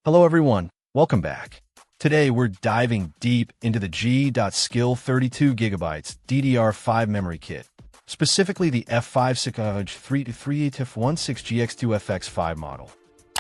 Hello everyone, welcome back. Today we're diving deep into the G.Skill 32GB DDR5 memory kit, specifically the F5 600 model.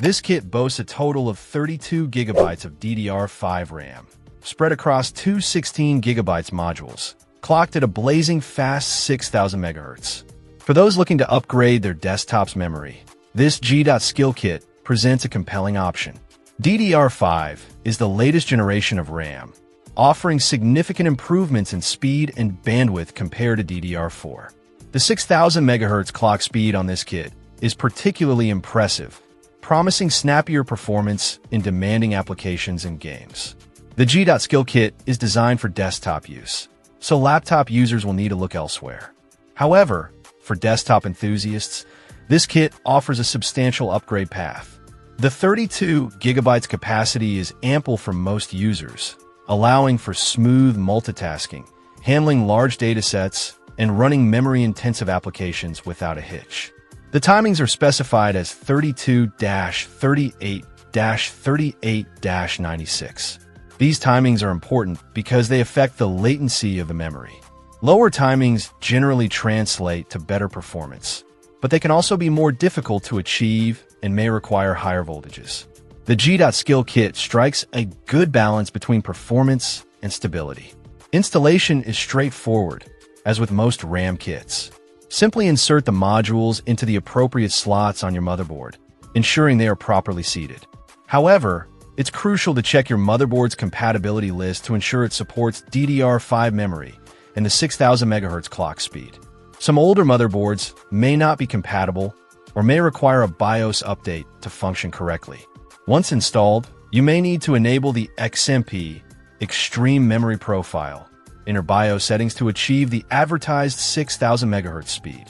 This kit boasts a total of 32GB of DDR5 RAM, spread across two 16GB modules, clocked at a blazing fast 6000 MHz. For those looking to upgrade their desktop's memory, this G.Skill kit presents a compelling option. DDR5 is the latest generation of RAM, offering significant improvements in speed and bandwidth compared to DDR4. The 6000 MHz clock speed on this kit is particularly impressive, promising snappier performance in demanding applications and games. The G.Skill kit is designed for desktop use, so laptop users will need to look elsewhere. However, for desktop enthusiasts, this kit offers a substantial upgrade path. The 32GB capacity is ample for most users, allowing for smooth multitasking, handling large datasets, and running memory-intensive applications without a hitch. The timings are specified as 32-38-38-96. These timings are important because they affect the latency of the memory. Lower timings generally translate to better performance, but they can also be more difficult to achieve and may require higher voltages. The G.Skill kit strikes a good balance between performance and stability. Installation is straightforward, as with most RAM kits. Simply insert the modules into the appropriate slots on your motherboard, ensuring they are properly seated. However, it's crucial to check your motherboard's compatibility list to ensure it supports DDR5 memory and the 6000 MHz clock speed. Some older motherboards may not be compatible or may require a BIOS update to function correctly. Once installed, you may need to enable the XMP Extreme Memory Profile in your BIOS settings to achieve the advertised 6000 MHz speed.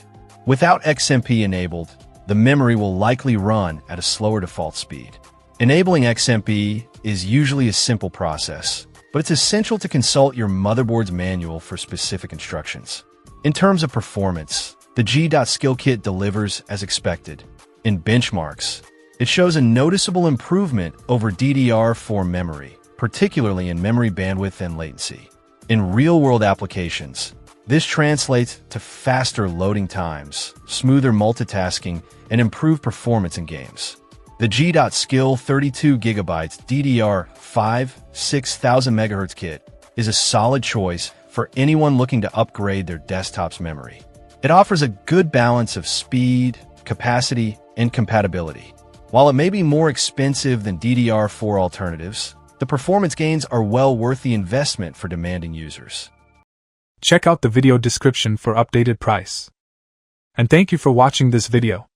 Without XMP enabled, the memory will likely run at a slower default speed. Enabling XMP is usually a simple process, but it's essential to consult your motherboard's manual for specific instructions. In terms of performance, the G.Skill kit delivers as expected. In benchmarks, it shows a noticeable improvement over DDR4 memory, particularly in memory bandwidth and latency. In real-world applications, this translates to faster loading times, smoother multitasking, and improved performance in games. The G.Skill 32GB DDR5 6000 MHz kit is a solid choice for anyone looking to upgrade their desktop's memory. It offers a good balance of speed, capacity, and compatibility. While it may be more expensive than DDR4 alternatives, the performance gains are well worth the investment for demanding users. Check out the video description for updated price. And thank you for watching this video.